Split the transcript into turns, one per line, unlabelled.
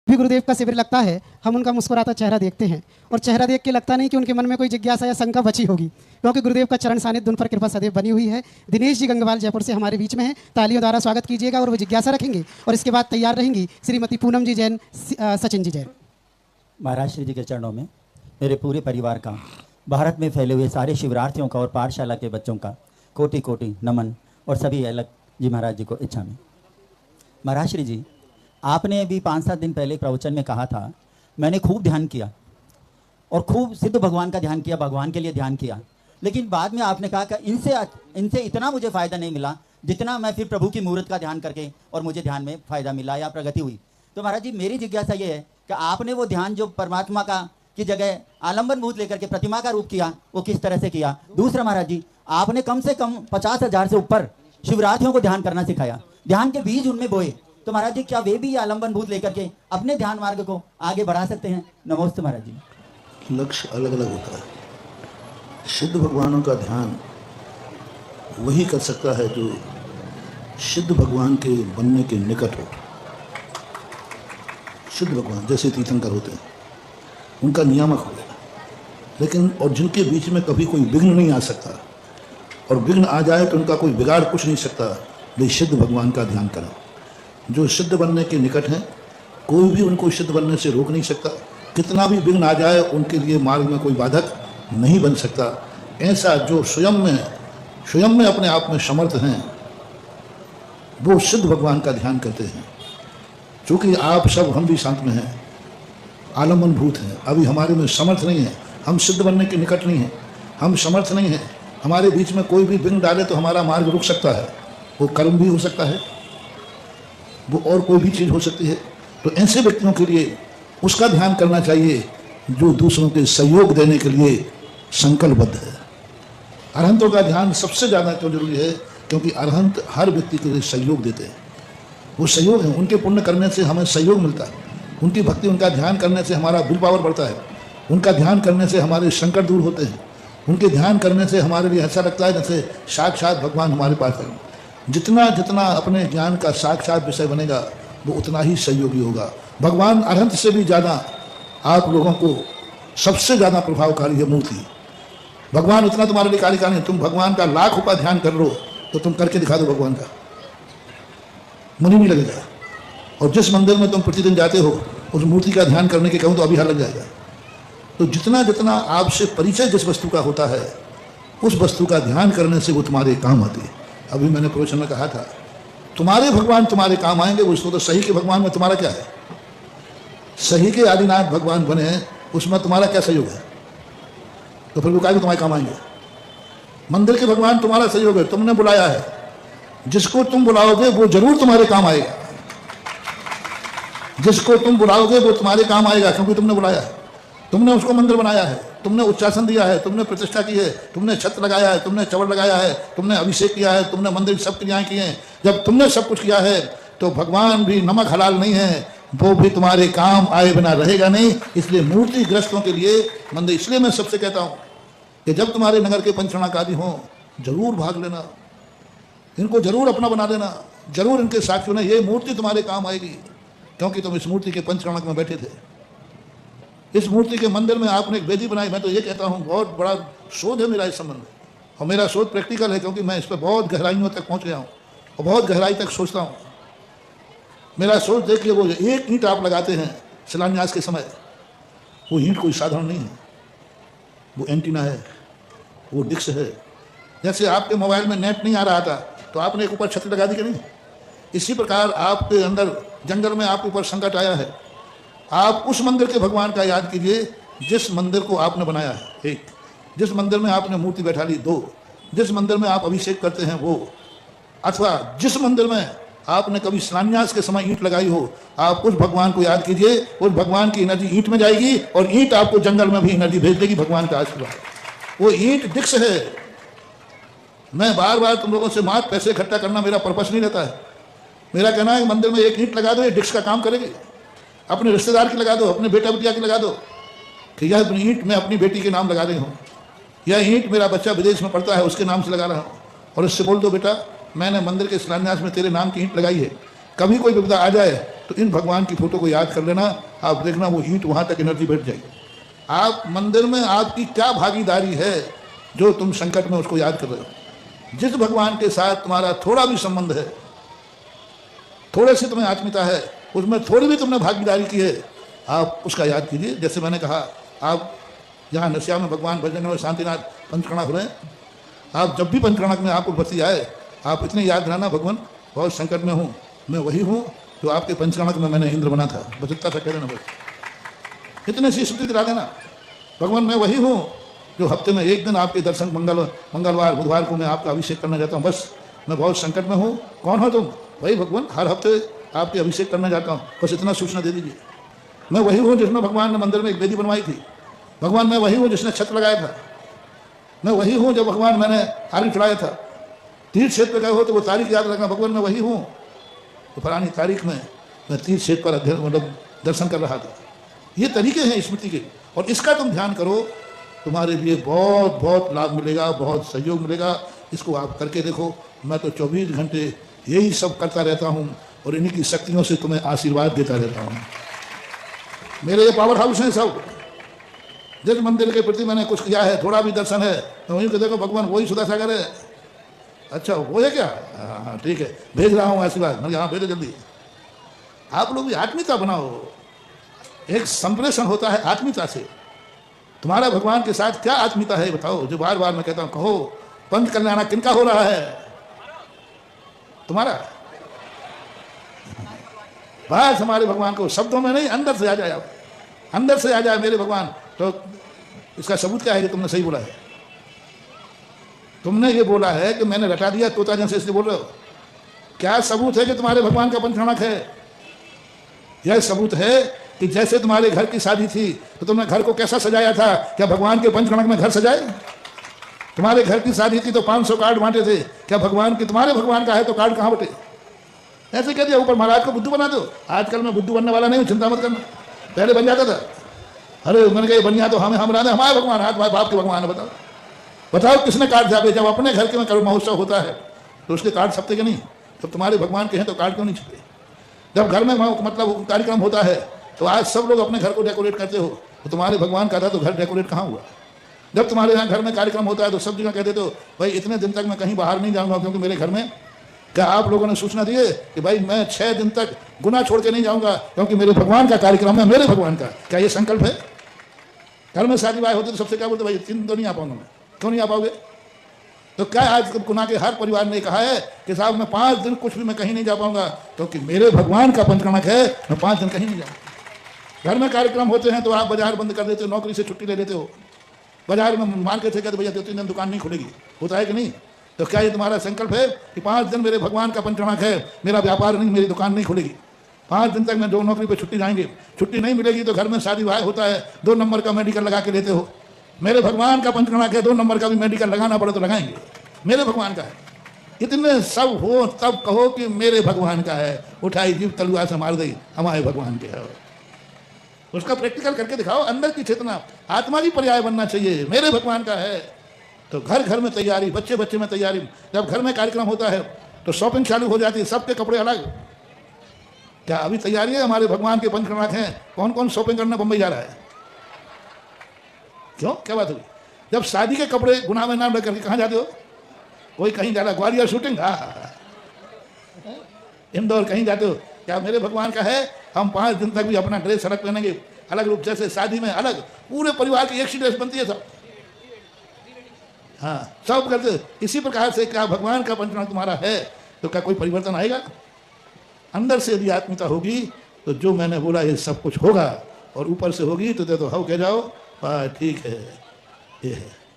भी गुरुदेव का शिविर लगता है, हम उनका मुस्कुराता चेहरा देखते हैं और चेहरा देख के लगता नहीं कि उनके मन में कोई जिज्ञासा या शंका बची होगी, क्योंकि गुरुदेव का चरण सानिध्य उन पर कृपा सदैव बनी हुई है। दिनेश जी गंगवाल जयपुर से हमारे बीच में हैं, तालियों द्वारा स्वागत कीजिएगा और वो जिज्ञासा रखेंगे और इसके बाद तैयार रहेंगी श्रीमती पूनम जी जैन, सचिन जी जैन।
महाराज श्री जी के चरणों में मेरे पूरे परिवार का, भारत में फैले हुए सारे शिवरार्थियों का और पाठशाला के बच्चों का कोटि कोटि नमन और सभी अलग जी महाराज जी को इच्छा में। महाराज श्री जी, आपने अभी 5-7 दिन पहले प्रवचन में कहा था, मैंने खूब ध्यान किया और खूब सिद्ध भगवान का ध्यान किया, भगवान के लिए ध्यान किया, लेकिन बाद में आपने कहा कि इनसे इतना मुझे फ़ायदा नहीं मिला जितना मैं फिर प्रभु की मूर्त का ध्यान करके और मुझे ध्यान में फ़ायदा मिला या प्रगति हुई। तो महाराज जी, मेरी जिज्ञासा ये है कि आपने वो ध्यान जो परमात्मा का की जगह आलम्बन भूत लेकर के प्रतिमा का रूप किया, वो किस तरह से किया। दूसरा महाराज जी, आपने कम से कम 50,000 से ऊपर शिवरात्रियों को ध्यान करना सिखाया, ध्यान के बीज उनमें बोए। तो महाराज जी, क्या वे भी आलम्बन भूत लेकर के अपने ध्यान मार्ग को आगे बढ़ा सकते हैं? नमस्ते महाराज जी।
लक्ष्य अलग अलग होता है। सिद्ध भगवानों का ध्यान वही कर सकता है जो सिद्ध भगवान के बनने के निकट हो। सिद्ध भगवान जैसे तीर्थंकर होते हैं, उनका नियामक हो गया, लेकिन और जिनके बीच में कभी कोई विघ्न नहीं आ सकता, और विघ्न आ जाए तो उनका कोई बिगाड़ कुछ नहीं सकता, वे सिद्ध भगवान का ध्यान करें। जो सिद्ध बनने के निकट हैं, कोई भी उनको सिद्ध बनने से रोक नहीं सकता। कितना भी विघ्न आ जाए, उनके लिए मार्ग में कोई बाधक नहीं बन सकता। ऐसा जो स्वयं में अपने आप में समर्थ हैं, वो सिद्ध भगवान का ध्यान करते हैं। चूँकि आप सब, हम भी शांत में हैं, आलम्बन भूत हैं, अभी हमारे में समर्थ नहीं है, हम सिद्ध बनने के निकट नहीं हैं, हम समर्थ नहीं हैं, हमारे बीच में कोई भी विघ्न डाले तो हमारा मार्ग रुक सकता है। वो कर्म भी हो सकता है, वो और कोई भी चीज़ हो सकती है। तो ऐसे व्यक्तियों के लिए उसका ध्यान करना चाहिए जो दूसरों के सहयोग देने के लिए संकल्पबद्ध है। अरहंतों का ध्यान सबसे ज़्यादा क्यों जरूरी है? क्योंकि अरहंत हर व्यक्ति के लिए सहयोग देते हैं। वो सहयोग है, उनके पुण्य करने से हमें सहयोग मिलता है, उनकी भक्ति, उनका ध्यान करने से हमारा विल पावर बढ़ता है, उनका ध्यान करने से हमारे संकट दूर होते हैं, उनके ध्यान करने से हमारे लिए ऐसा लगता है जैसे साक्षात भगवान हमारे पास है। जितना जितना अपने ज्ञान का साक्षात विषय बनेगा, वो उतना ही सहयोगी होगा। भगवान अरहंत से भी ज़्यादा आप लोगों को सबसे ज़्यादा प्रभावकारी है मूर्ति। भगवान उतना तुम्हारे लिए कार्यकारी नहीं। तुम भगवान का लाख रुपया ध्यान कर लो तो तुम करके दिखा दो भगवान का, मुनि नहीं लगेगा। और जिस मंदिर में तुम प्रतिदिन जाते हो, उस मूर्ति का ध्यान करने के कहूँ तो अभी हाथ लग जाएगा। तो जितना जितना आपसे परिचय जिस वस्तु का होता है, उस वस्तु का ध्यान करने से वो तुम्हारे काम आती है। अभी मैंने प्रवचन में कहा था, तुम्हारे भगवान तुम्हारे काम आएंगे। उसको तो सही के भगवान में तुम्हारा क्या है? सही के आदिनाथ भगवान बने हैं, उसमें तुम्हारा क्या सहयोग है? तो फिर वो कहा कि तुम्हारे काम आएंगे। मंदिर के भगवान तुम्हारा सहयोग है, तुमने बुलाया है, जिसको तुम बुलाओगे वो जरूर तुम्हारे काम आएगा। जिसको तुम बुलाओगे वो तुम्हारे काम आएगा, क्योंकि तुमने बुलाया है, तुमने उसको मंदिर बनाया है, तुमने उच्चासन दिया है, तुमने प्रतिष्ठा की है, तुमने छत लगाया है, तुमने चवड़ लगाया है, तुमने अभिषेक किया है, तुमने मंदिर सब क्रियाएं की हैं। जब तुमने सब कुछ किया है तो भगवान भी नमक हलाल नहीं है, वो भी तुम्हारे काम आए बिना रहेगा नहीं। इसलिए मूर्ति ग्रस्तों के लिए मंदिर, इसलिए मैं सबसे कहता हूँ कि जब तुम्हारे नगर के पंचनाक आदि हों, जरूर भाग लेना, इनको जरूर अपना बना लेना, जरूर इनके साक्षी होना। ये मूर्ति तुम्हारे काम आएगी, क्योंकि तुम इस मूर्ति के पंचनाक में बैठे थे। इस मूर्ति के मंदिर में आपने एक वेदी बनाई। मैं तो ये कहता हूँ, बहुत बड़ा शोध है मेरा इस संबंध में, और मेरा शोध प्रैक्टिकल है, क्योंकि मैं इस पर बहुत गहराइयों तक पहुँच गया हूँ और बहुत गहराई तक सोचता हूँ। मेरा सोच देखिए, वो एक ईंट आप लगाते हैं शिलान्यास के समय, वो ईंट कोई साधारण नहीं है, वो एंटीना है, वो डिस्क है। जैसे आपके मोबाइल में नेट नहीं आ रहा था तो आपने एक ऊपर छतरी लगा दी कि नहीं? इसी प्रकार आपके अंदर जंगल में आपके ऊपर संकट आया है, आप उस मंदिर के भगवान का याद कीजिए जिस मंदिर को आपने बनाया है, एक, जिस मंदिर में आपने मूर्ति बैठा ली, दो, जिस मंदिर में आप अभिषेक करते हैं वो, अथवा जिस मंदिर में आपने कभी शिलान्यास के समय ईंट लगाई हो, आप उस भगवान को याद कीजिए। उस भगवान की एनर्जी ईंट में जाएगी और ईंट आपको जंगल में भी एनर्जी भेज देगी। भगवान का आशीर्वाद, वो ईंट डिक्स है। मैं बार बार तुम लोगों से मात्र पैसे इकट्ठा करना मेरा पर्पस नहीं रहता है। मेरा कहना है मंदिर में एक ईंट लगा दो, ये डिक्स का काम करेगी। अपने रिश्तेदार की लगा दो, अपने बेटा बेटिया की लगा दो कि यह ईंट मैं अपनी बेटी के नाम लगा रही हूँ, यह ईंट मेरा बच्चा विदेश में पढ़ता है उसके नाम से लगा रहा हूँ। और इससे बोल दो, बेटा मैंने मंदिर के शिलान्यास में तेरे नाम की ईंट लगाई है, कभी कोई विपदा आ जाए तो इन भगवान की फोटो को याद कर लेना, आप देखना वो ईंट वहां तक एनर्जी बैठ जाएगी। आप मंदिर में आपकी क्या भागीदारी है जो तुम संकट में उसको याद कर रहे हो। जिस भगवान के साथ तुम्हारा थोड़ा भी संबंध है, थोड़े से तुम्हें आत्मीयता है, उसमें थोड़ी भी तुमने भागीदारी की है, आप उसका याद कीजिए। जैसे मैंने कहा, आप यहाँ नशिया में भगवान भजन और शांतिनाथ पंचकर्णक हो रहे हैं, आप जब भी पंचकर्णक में आपको बस्ती आए, आप इतने याद रहना, भगवान बहुत संकट में हूँ, मैं वही हूँ जो आपके पंचकर्णक में मैंने इंद्र बना था, बस इतना सा कह देना, बस इतने सी स्मृति दिला देना, भगवान मैं वही हूँ जो हफ्ते में एक दिन आपके दर्शन मंगलवार बुधवार को मैं आपका अभिषेक करना चाहता हूँ, बस मैं बहुत संकट में हूँ। कौन हो तुम? वही भगवान, हर हफ्ते आपके अभिषेक करना चाहता हूँ, बस इतना सूचना दे दीजिए। मैं वही हूँ जिसमें भगवान ने मंदिर में एक वेदी बनवाई थी, भगवान मैं वही हूँ जिसने छत्र लगाया था, मैं वही हूँ जब भगवान मैंने आरी चढ़ाया था। तीर्थ क्षेत्र पे गए हो तो वो तारीख याद रखना, भगवान मैं वही हूँ तो फलानी तारीख में मैं तीर्थ क्षेत्र पर अध्ययन मतलब दर्शन कर रहा था। ये तरीके हैं स्मृति के, और इसका तुम ध्यान करो, तुम्हारे लिए बहुत बहुत लाभ मिलेगा, बहुत सहयोग मिलेगा। इसको आप करके देखो। मैं तो 24 घंटे यही सब करता रहता हूँ और इन्हीं की शक्तियों से तुम्हें आशीर्वाद देता रहता हूँ। मेरे ये पावर हाउस हैं सब। जिस मंदिर के प्रति मैंने कुछ किया है, थोड़ा भी दर्शन है, तो वहीं को देखो भगवान वही सुधा सागर है। अच्छा वो है क्या? हाँ ठीक है, भेज रहा हूँ आशीर्वाद। मैं हाँ भेजो जल्दी। आप लोग भी आत्मीयता बनाओ, एक संप्रेषण होता है आत्मीयता से। तुम्हारा भगवान के साथ क्या आत्मीयता है बताओ, जो बार बार मैं कहता हूँ कहो। पंच कल्याण किनका हो रहा है? तुम्हारा। बस हमारे भगवान को शब्दों में नहीं, अंदर से आ जाए, आप अंदर से आ जाए मेरे भगवान। तो इसका सबूत क्या है कि तुमने सही बोला है? तुमने ये बोला है कि मैंने रटा दिया तोता जन से, इसलिए बोल रहे हो। क्या सबूत है कि तुम्हारे भगवान का पंचकर्णक है? यह सबूत है कि जैसे तुम्हारे घर की शादी थी तो तुमने घर को कैसा सजाया था? क्या भगवान के पंचकर्णक में घर सजाए? तुम्हारे घर की शादी थी तो 500 कार्ड बांटे थे, क्या भगवान की, तुम्हारे भगवान का है तो कार्ड कहाँ बटे? ऐसे कह दिया ऊपर महाराज को बुद्धू बना दो। आजकल मैं बुद्धू बनने वाला नहीं हूँ, चिंता मत करना। पहले बन जाता था। अरे मैंने कहा बनिया तो हमें हमारा हमारे भगवान हाथ हमारे बाप के भगवान है। बताओ बताओ किसने कार्ड छापे? जब अपने घर के में करो महोत्सव होता है तो उसके कार्ड छपते कि नहीं? जब तुम्हारे भगवान के हैं तो कार्ड क्यों नहीं छपे? जब घर में मतलब कार्यक्रम होता है तो आज सब लोग अपने घर को डेकोरेट करते हो, तो तुम्हारे भगवान का था तो घर डेकोरेट कहाँ हुआ? जब तुम्हारे यहाँ घर में कार्यक्रम होता है तो सब जगह कहते हो भाई इतने दिन तक मैं कहीं बाहर नहीं जाऊँगा क्योंकि मेरे घर में, क्या आप लोगों ने सूचना दी है कि भाई मैं 6 दिन तक गुना छोड़ के नहीं जाऊँगा क्योंकि मेरे भगवान का कार्यक्रम है, मेरे भगवान का? क्या ये संकल्प है? घर में शादी ब्याह होती तो सबसे क्या बोलते भाई 3 दिन तो नहीं आ पाऊंगा मैं। क्यों नहीं आ पाओगे? तो क्या आज गुना के हर परिवार ने कहा है कि साहब मैं 5 दिन कुछ भी मैं कहीं नहीं जा पाऊंगा क्योंकि मेरे भगवान का पंचकर्णक है, मैं 5 दिन कहीं नहीं जाऊँगा। घर में कार्यक्रम होते हैं तो आप बाजार बंद कर देते हो, नौकरी से छुट्टी ले लेते हो, बाजार में मार के थे कहते भैया 2-3 दिन दुकान नहीं खुलेगी, होता है कि नहीं? तो क्या ये तुम्हारा संकल्प है कि 5 दिन मेरे भगवान का पंचकर्णक है, मेरा व्यापार नहीं, मेरी दुकान नहीं खुलेगी, 5 दिन तक मैं 2 नौकरी पे छुट्टी जाएंगे, छुट्टी नहीं मिलेगी तो घर में शादी ब्याह होता है, 2 नंबर का मेडिकल लगा के लेते हो। मेरे भगवान का पंचकर्णक है, 2 नंबर का भी मेडिकल लगाना पड़े तो लगाएंगे, मेरे भगवान का है। इतने सब हो तब कहो कि मेरे भगवान का है। उठाई जीव तलवार से मार दी, हमारे भगवान के है। उसका प्रैक्टिकल करके दिखाओ। अंदर की चेतना, आत्मा की पर्याय बनना चाहिए, मेरे भगवान का है। तो घर घर में तैयारी, बच्चे बच्चे में तैयारी। जब घर में कार्यक्रम होता है तो शॉपिंग चालू हो जाती है, सबके कपड़े अलग। क्या अभी तैयारी है? हमारे भगवान के पंचकर्णक हैं, कौन कौन शॉपिंग करने बम्बई जा रहा है? क्यों, क्या बात हुई? जब शादी के कपड़े गुना में नाम लेकर कहाँ जाते हो? कोई कहीं जा रहा है ग्वालियर शूटिंग, इंदौर कहीं जाते हो, क्या मेरे भगवान का है? हम 5 दिन तक भी अपना ड्रेस अलग पहनेंगे, अलग रूप, जैसे शादी में अलग, पूरे परिवार की एक सी ड्रेस बनती है सब। हाँ सब करते। इसी प्रकार से क्या भगवान का पंचकर्णक तुम्हारा है तो क्या कोई परिवर्तन आएगा? अंदर से यदि आत्मीयता होगी तो जो मैंने बोला ये सब कुछ होगा, और ऊपर से होगी तो दे दो हाउ कह जाओ, ठीक है ये है।